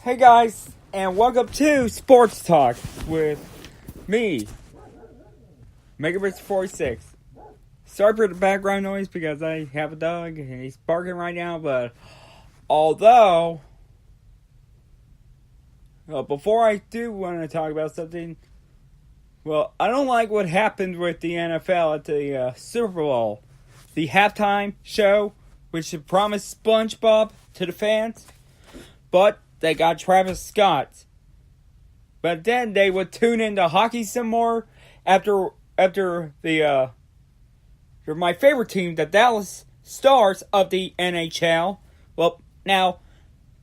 Hey guys, and welcome to Sports Talk with me, Megabits46. Sorry for the background noise because I have a dog and he's barking right now, but before I do want to talk about something, I don't like what happened with the NFL at the Super Bowl. The halftime show, which had promised SpongeBob to the fans, but they got Travis Scott. But then they would tune into hockey some more after my favorite team, the Dallas Stars of the NHL. Well, now,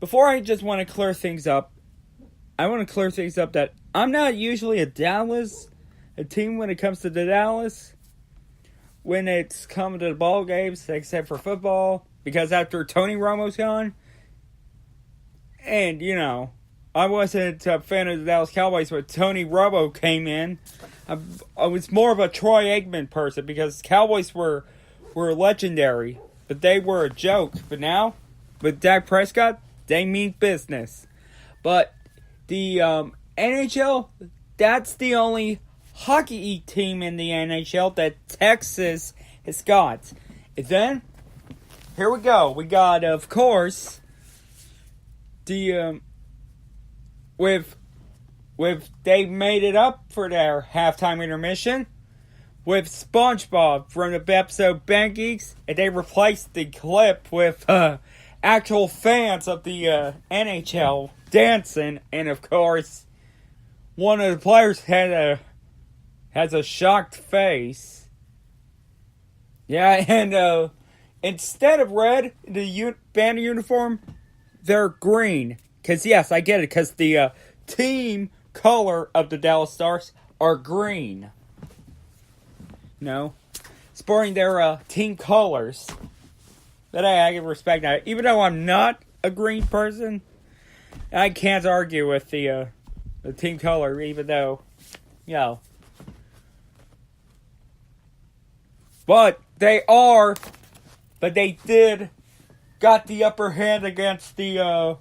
before I just want to clear things up, that I'm not usually a team when it comes to the Dallas. When it's come to the ball games, except for football, because after Tony Romo's gone, and, I wasn't a fan of the Dallas Cowboys when Tony Romo came in. I was more of a Troy Aikman person because Cowboys were legendary, but they were a joke. But now, with Dak Prescott, they mean business. But the NHL, that's the only hockey team in the NHL that Texas has got. And then, here we go. We got, of course, with they made it up for their halftime intermission with SpongeBob from the episode Ben Geeks, and they replaced the clip with actual fans of the NHL dancing, and of course, one of the players has a shocked face. Yeah, and instead of red, the band uniform, they're green. Because, yes, I get it. Because the team color of the Dallas Stars are green. Sporting their team colors. That I can respect that. Even though I'm not a green person, I can't argue with the team color. Even though, But they did got the upper hand against the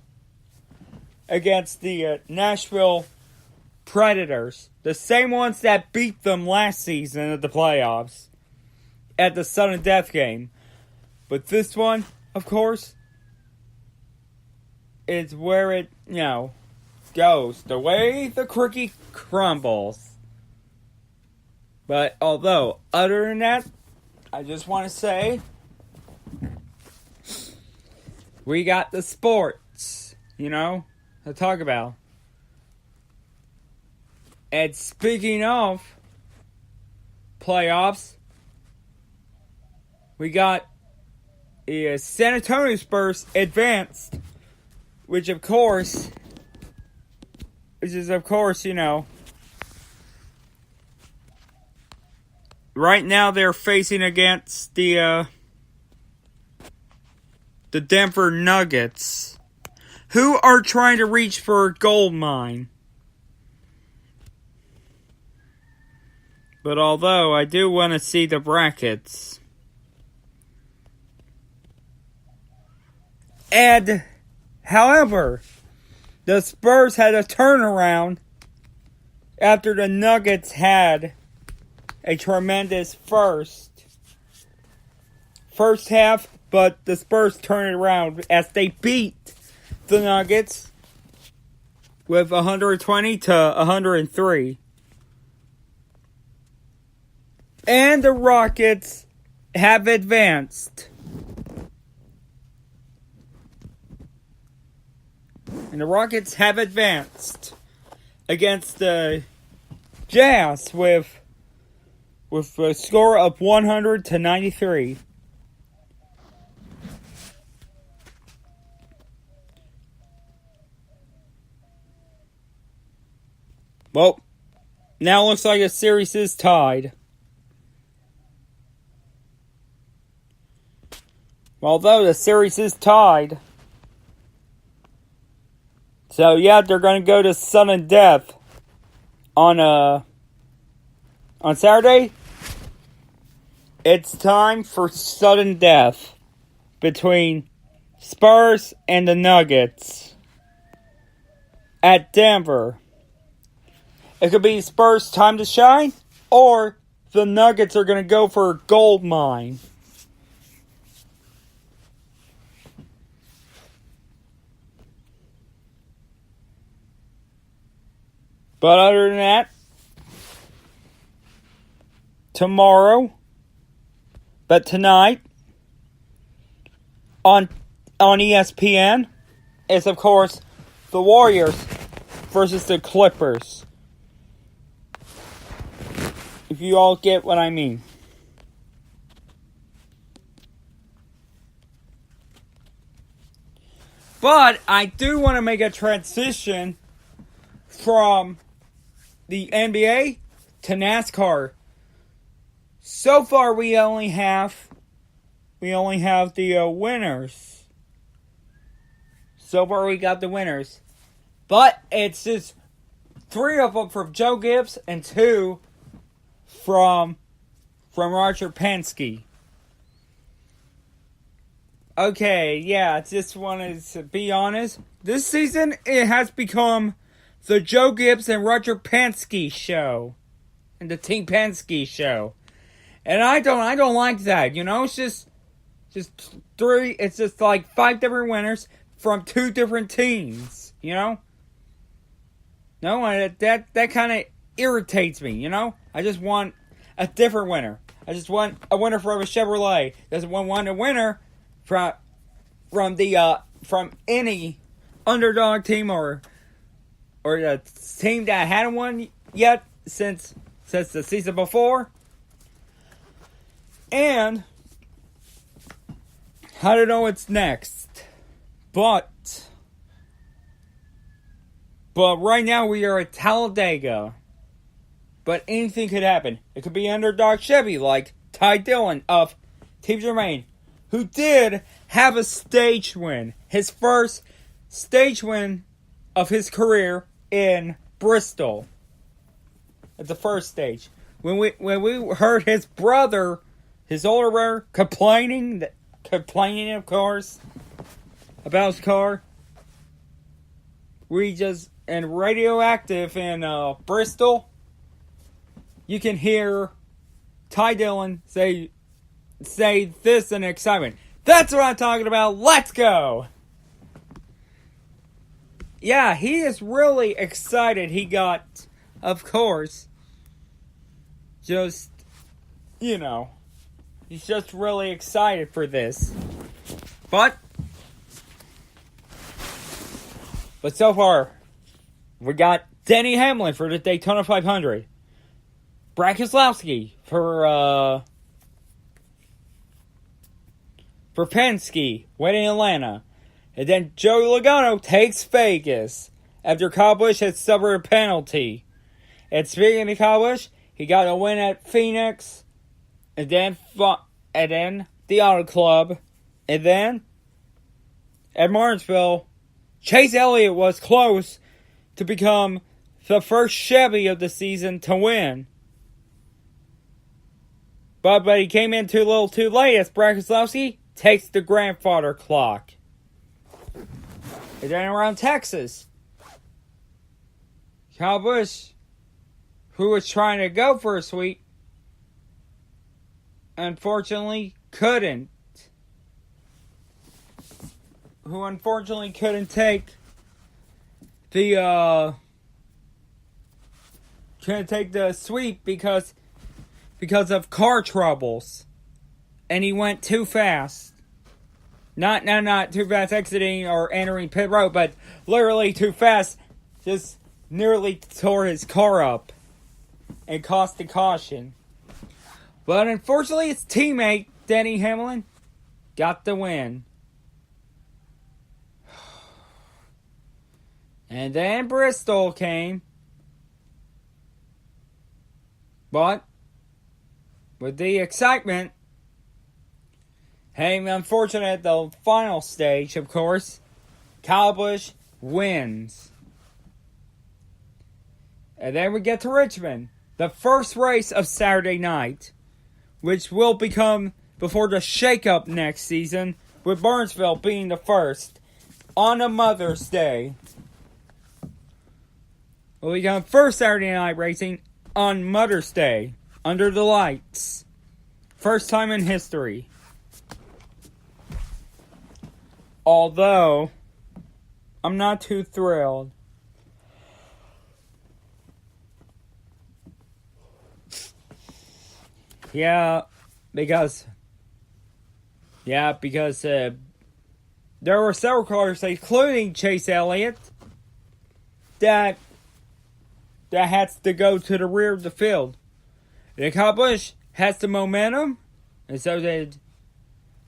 Nashville Predators. The same ones that beat them last season at the playoffs at the sudden death game. But this one, of course, is where it, goes. The way the cookie crumbles. But other than that, I just want to say, we got the sports, to talk about. And speaking of playoffs, we got the San Antonio Spurs advanced, which is of course, right now they're facing against the Denver Nuggets, who are trying to reach for a gold mine. But although I do want to see the brackets. And, however, the Spurs had a turnaround after the Nuggets had a tremendous first half, but the Spurs turned it around as they beat the Nuggets with 120 to 103. And the Rockets have advanced. Against the Jazz with a score of 100 to 93. Well, now it looks like the series is tied. Although the series is tied. So, yeah, they're going to go to sudden death on Saturday. It's time for sudden death between Spurs and the Nuggets. at Denver. It could be Spurs' time to shine, or the Nuggets are going to go for a gold mine. But other than that, tonight, on ESPN, is of course the Warriors versus the Clippers. If you all get what I mean. But I do want to make a transition from the NBA to NASCAR. So far, we only have the winners. So far, we got the winners, but it's just 3 of them from Joe Gibbs and 2 from Roger Penske. Okay, yeah, just wanted to be honest. This season, it has become the Joe Gibbs and Roger Penske show. And the Team Penske show. And I don't like that, you know? It's just 3, it's just like 5 different winners from 2 different teams, you know? No, that kind of irritates me, you know? I just want a different winner. I just want a winner from a Chevrolet. Doesn't want a winner from any underdog team or the team that hadn't won yet since the season before. And I don't know what's next. But right now we are at Talladega. But anything could happen. It could be underdog Chevy like Ty Dillon of Team Germain, who did have a stage win. His first stage win of his career in Bristol. At the first stage. When we heard his brother, his older brother, complaining of course, about his car. And Radioactive in Bristol, you can hear Ty Dillon say this in excitement. That's what I'm talking about. Let's go. Yeah, he is really excited. He got, of course, just, you know, he's just really excited for this. But so far, we got Denny Hamlin for the Daytona 500. Brad Keselowski for Penske, winning Atlanta. And then Joey Logano takes Vegas after Kyle Busch had suffered a penalty. And speaking of Kyle Busch, he got a win at Phoenix, and then the Auto Club, and then at Martinsville, Chase Elliott was close to become the first Chevy of the season to win. But he came in too little too late as Brad Keselowski takes the grandfather clock. And then around Texas, Kyle Busch, who was trying to go for a sweep, unfortunately couldn't. Who unfortunately couldn't take the sweep because of car troubles, and he went too fast. Not too fast exiting or entering pit road, but literally too fast. Just nearly tore his car up and cost a caution. But unfortunately, his teammate Denny Hamlin got the win. And then Bristol came. But with the excitement, hey, unfortunately at the final stage, of course, Kyle Busch wins. And then we get to Richmond, the first race of Saturday night, which will become before the shakeup next season, with Burnsville being the first on a Mother's Day. will become first Saturday Night Racing on Mother's Day, under the lights. First time in history. Although, I'm not too thrilled. Because there were several cars, including Chase Elliott, that had to go to the rear of the field. And Kyle Busch has the momentum, and so did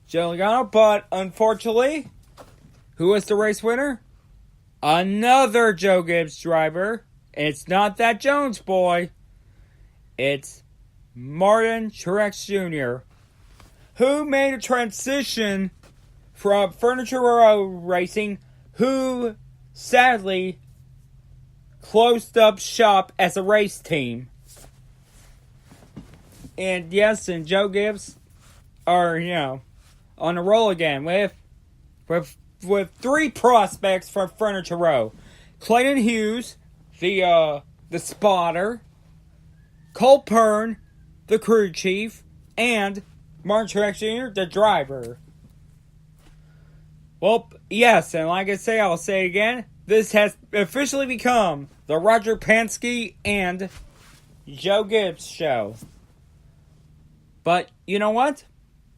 Joe Logano, but unfortunately, who was the race winner? Another Joe Gibbs driver. And it's not that Jones boy. It's Martin Truex Jr., who made a transition from Furniture Row Racing, who sadly closed up shop as a race team. And yes, and Joe Gibbs are, on the roll again with 3 prospects from Furniture Row. Clayton Hughes, the spotter, Cole Pern, the crew chief, and Martin Truex Jr., the driver. Well, yes, and like I say, I'll say it again, this has officially become the Roger Penske and Joe Gibbs show. But, you know what?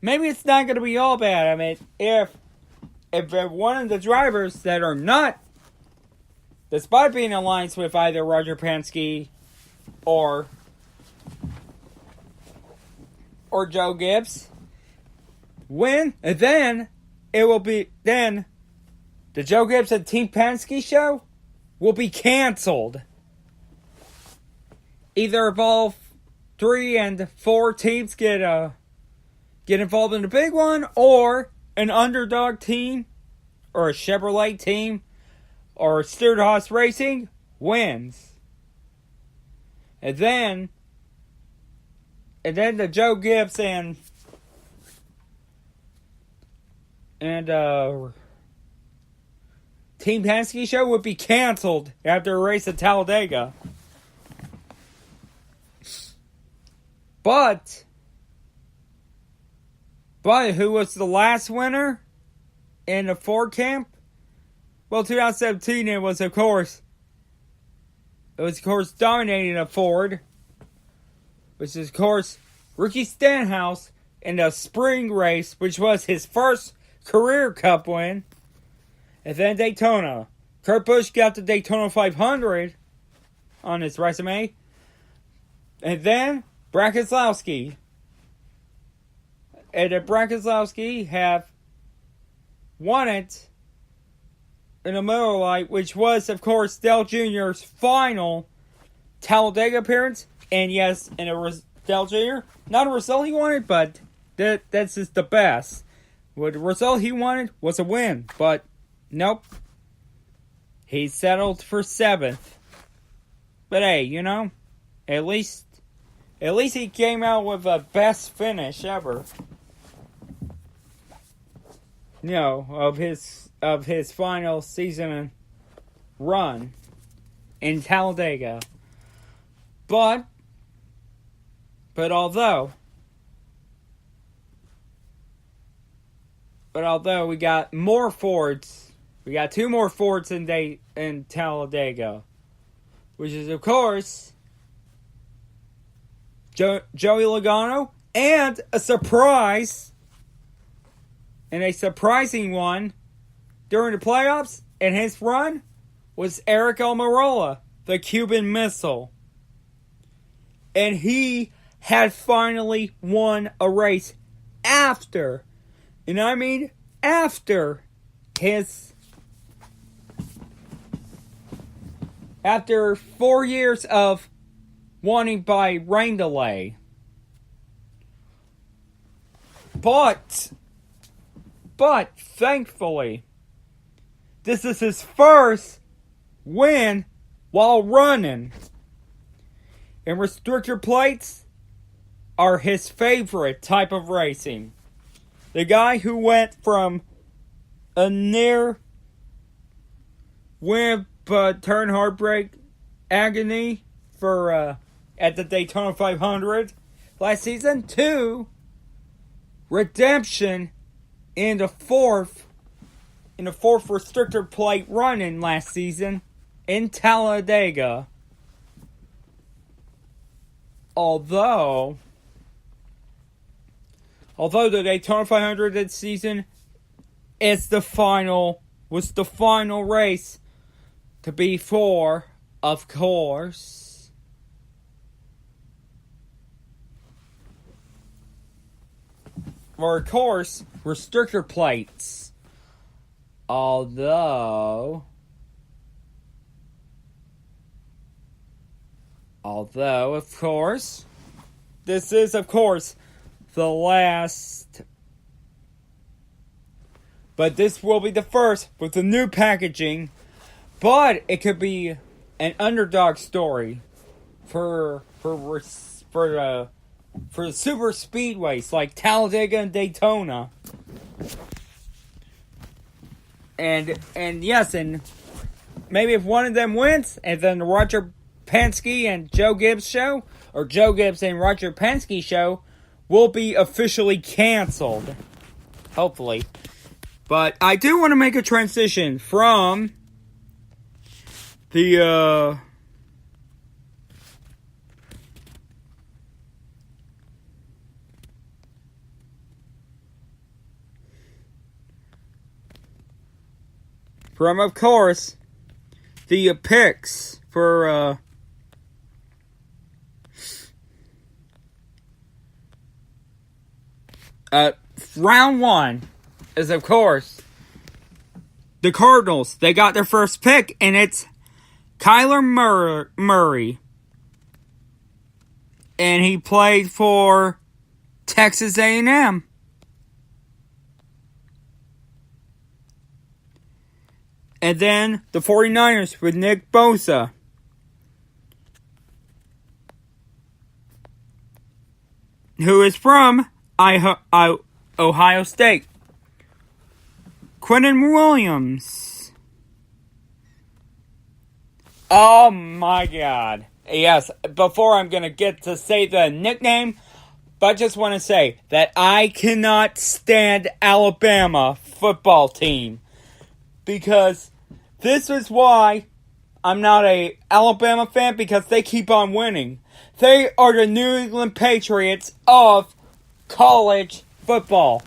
Maybe it's not going to be all bad. I mean, if one of the drivers that are not, despite being in alliance with either Roger Penske or Joe Gibbs, win, and then the Joe Gibbs and Team Penske show will be canceled. Either of all 3 and 4 teams get involved in the big one, or an underdog team, or a Chevrolet team, or Stewart-Haas Racing wins. And then the Joe Gibbs and Team Penske show would be canceled after a race at Talladega. But who was the last winner in the Ford camp? Well, 2017 it was of course dominating a Ford, which is of course Ricky Stenhouse in the spring race, which was his first career Cup win. And then Daytona. Kurt Busch got the Daytona 500 on his resume. And then Brad Keselowski. And the Brad Keselowski have won it in the Miller Lite, which was, of course, Dale Jr.'s final Talladega appearance. And yes, and it was Dale Jr. Not a result he wanted, but that's just the best. What the result he wanted was a win, but nope. He settled for 7th. But hey, at least he came out with a best finish ever. Of his final season run in Talladega. But although we got more Fords, we got 2 more Fords in Talladega, which is of course Joey Logano, and a surprise, and a surprising one during the playoffs and his run was Eric Almirola, the Cuban Missile. And he had finally won a race after 4 years of wanting by rain delay. But thankfully, this is his first win while running. And restrictor plates are his favorite type of racing. The guy who went from a near win but turn heartbreak agony for at the Daytona 500 last season to redemption in the fourth restrictor plate run-in last season in Talladega. Although the Daytona 500 this season was the final race to be for, of course, restrictor plates. Although, of course, this is, of course, the last. But this will be the first with the new packaging. But it could be an underdog story for the super speedways like Talladega and Daytona. And yes, and maybe if one of them wins, and then the Roger Penske and Joe Gibbs show, or Joe Gibbs and Roger Penske show, will be officially canceled. Hopefully. But I do want to make a transition from the of course, the picks for round one is, of course, the Cardinals. They got their first pick, and it's Kyler Murray. And he played for Texas A&M. And then the 49ers with Nick Bosa. Who is from Ohio State. Quentin Williams. Oh my God. Yes, before I'm going to get to say the nickname, but I just want to say that I cannot stand Alabama football team. Because this is why I'm not a Alabama fan, because they keep on winning. They are the New England Patriots of college football.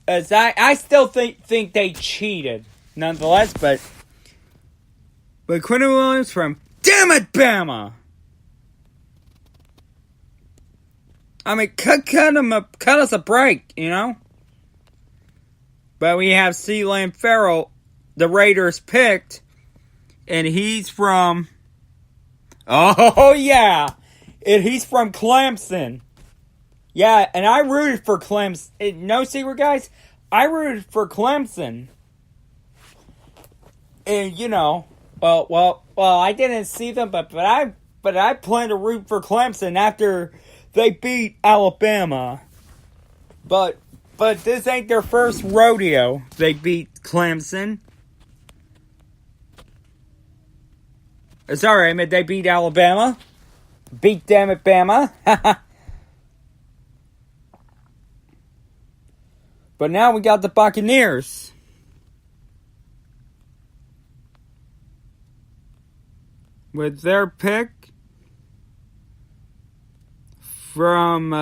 As I still think they cheated, nonetheless, but Quentin Williams from Damn It, Bama! I mean, cut us a break, you know? But we have C-Lan Farrell, the Raiders picked, and he's from, oh yeah, and he's from Clemson. Yeah, and I rooted for Clemson. No secret, guys, I rooted for Clemson. And, you know, well, I didn't see them, but I plan to root for Clemson after they beat Alabama. But this ain't their first rodeo. They beat Clemson. Sorry, I meant they beat Alabama. Beat Damn It, Bama. But now we got the Buccaneers. With their pick from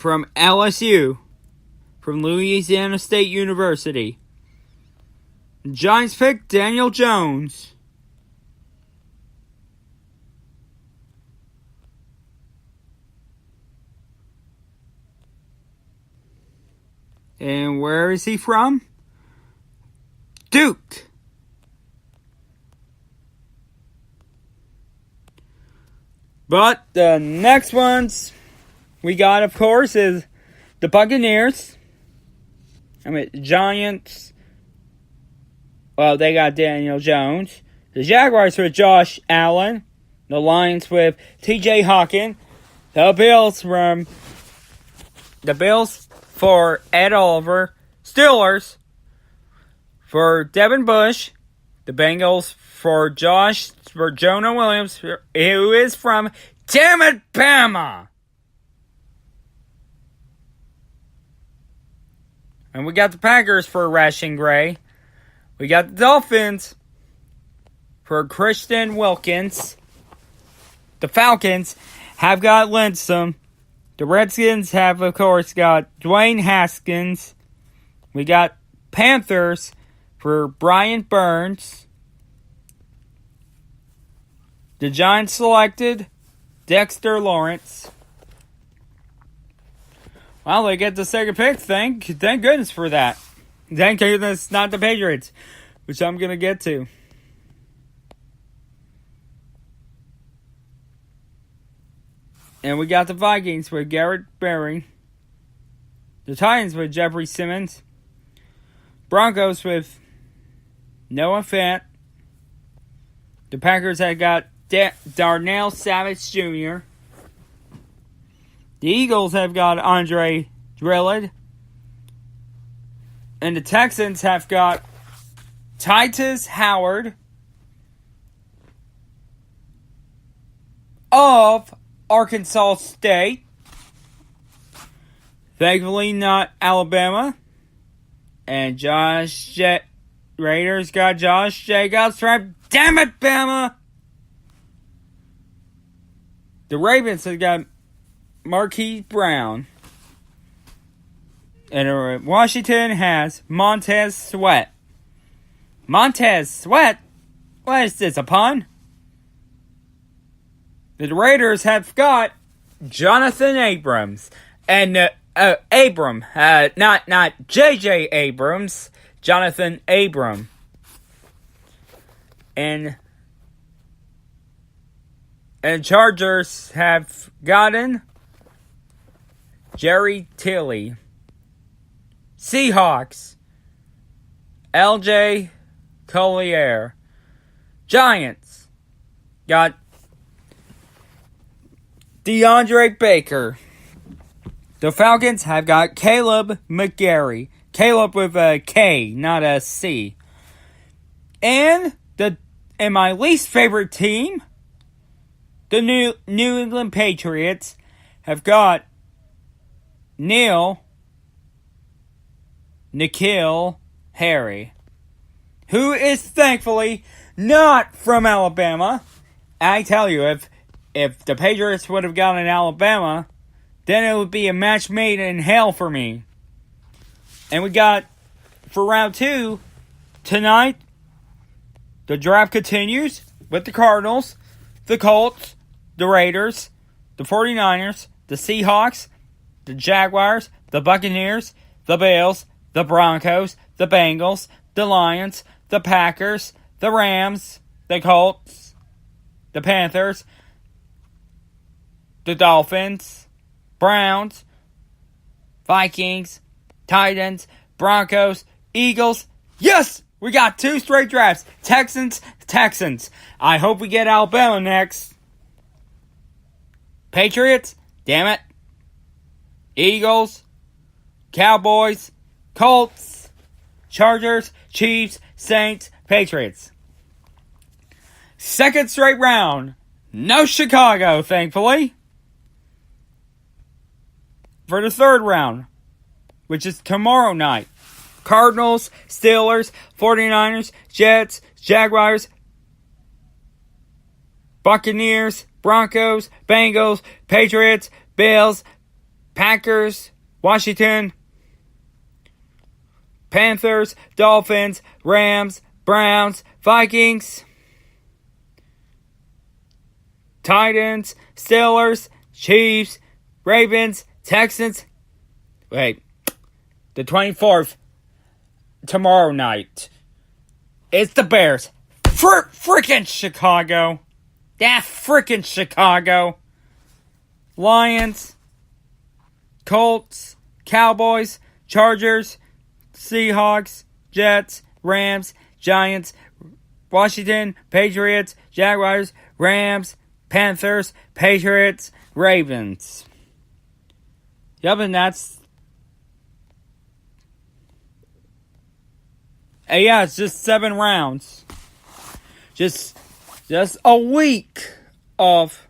LSU, from Louisiana State University. Giants pick Daniel Jones. And where is he from? Duke. But the next ones we got, of course, is the Buccaneers. I mean, Giants. Well, they got Daniel Jones. The Jaguars with Josh Allen. The Lions with T.J. Hawkins. The Bills for Ed Oliver. Steelers for Devin Bush. The Bengals for Jonah Williams, who is from, damn it, Bama. And we got the Packers for Ration Gray. We got the Dolphins for Christian Wilkins. The Falcons have got Lindstrom. The Redskins have, of course, got Dwayne Haskins. We got Panthers for Brian Burns. The Giants selected Dexter Lawrence. Well, they get the second pick. Thank goodness for that. Thank goodness not the Patriots, which I'm going to get to. And we got the Vikings with Garrett Berry. The Titans with Jeffrey Simmons. Broncos with Noah Fant. The Packers have got Darnell Savage Jr. The Eagles have got Andre Drillard. And the Texans have got Titus Howard of Arkansas State. Thankfully not Alabama. And Raiders got Josh Jacobs from, damn it, Bama! The Ravens have got Marquise Brown. And Washington has Montez Sweat. Montez Sweat? What is this, a pun? The Raiders have got Jonathan Abrams. And, not J.J. Abrams. Jonathan Abram. And Chargers have gotten Jerry Tilley. Seahawks, L.J. Collier. Giants got DeAndre Baker. The Falcons have got Caleb McGarry. Caleb with a K, not a C. And my least favorite team, the New England Patriots, have got N'Keal Harry, who is thankfully not from Alabama. I tell you, if the Patriots would have gotten Alabama, then it would be a match made in hell for me. And we got, for round 2, tonight, the draft continues with the Cardinals, the Colts, the Raiders, the 49ers, the Seahawks, the Jaguars, the Buccaneers, the Bills, the Broncos, the Bengals, the Lions, the Packers, the Rams, the Colts, the Panthers, the Dolphins, Browns, Vikings, Titans, Broncos, Eagles. Yes! We got 2 straight drafts. Texans. I hope we get Alabama next. Patriots. Damn it. Eagles. Cowboys. Colts. Chargers. Chiefs. Saints. Patriots. Second straight round. No Chicago, thankfully. For the third round, which is tomorrow night, Cardinals, Steelers, 49ers, Jets, Jaguars, Buccaneers, Broncos, Bengals, Patriots, Bills, Packers, Washington, Panthers, Dolphins, Rams, Browns, Vikings, Titans, Steelers, Chiefs, Ravens, Texans. Wait. The 24th, tomorrow night, it's the Bears. Frickin' Chicago. That frickin' Chicago. Lions, Colts, Cowboys, Chargers, Seahawks, Jets, Rams, Giants, Washington, Patriots, Jaguars, Rams, Panthers, Patriots, Ravens. Yep, and that's... yeah, it's just 7 rounds. Just a week of.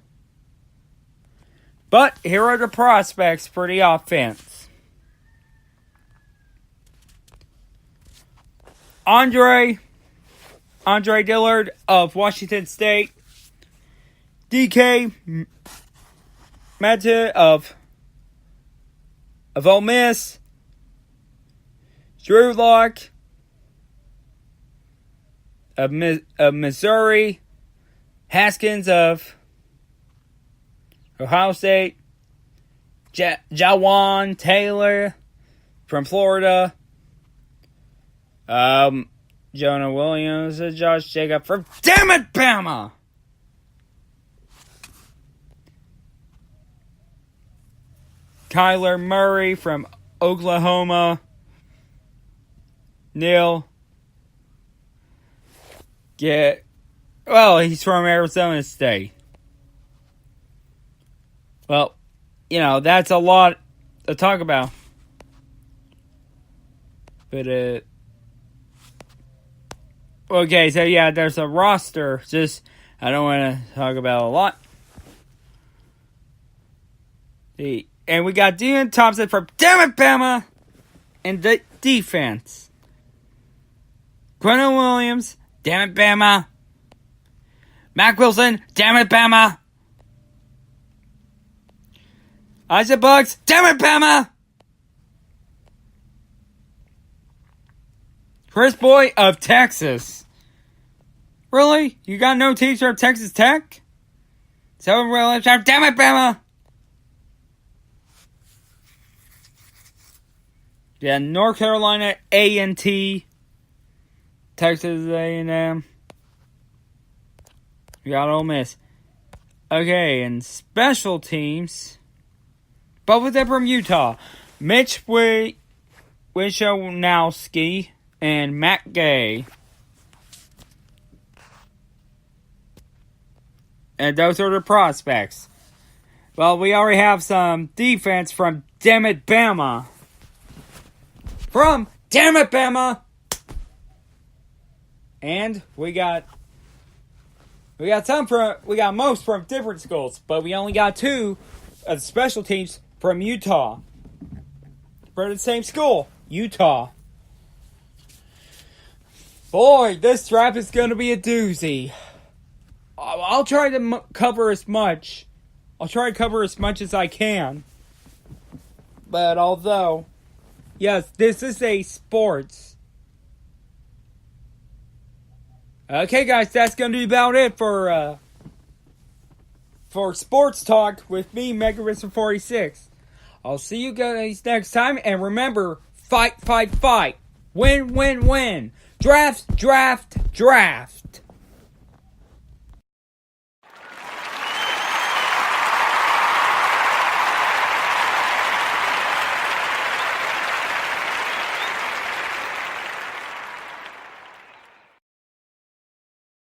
But here are the prospects for the offense. Andre Dillard of Washington State. DK Metcalf of Ole Miss. Drew Lock of Missouri. Haskins of Ohio State. Jawan Taylor from Florida. Jonah Williams and Josh Jacob from damn it, Bama! Kyler Murray from Oklahoma. Neil. He's from Arizona State. Well, that's a lot to talk about. But, okay, so yeah, there's a roster. Just, I don't want to talk about a lot. And we got Dean Thompson from damn it, Bama! And the defense. Quentin Williams, damn it, Bama! Mac Wilson, damn it, Bama! Isaac Bucks, damn it, Bama! Chris Boy of Texas. Really? You got no teacher of Texas Tech? So really, damn it, Bama! Yeah, North Carolina A&T, Texas A&M. You got Ole Miss. Okay, and special teams. Both of them from Utah. Mitch Wishnowski and Matt Gay. And those are the prospects. Well, we already have some defense from Dammit Bama. From Dammit Bama. And we got most from different schools, but we only got 2 of the special teams from Utah. From the same school, Utah. Boy, this draft is going to be a doozy. I'll try to cover as much. I'll try to cover as much as I can. But although, yes, this is a sports. Okay, guys, that's going to be about it for Sports Talk with me, MegaRister46. I'll see you guys next time, and remember, fight, fight, fight. Win, win, win. Draft, draft, draft.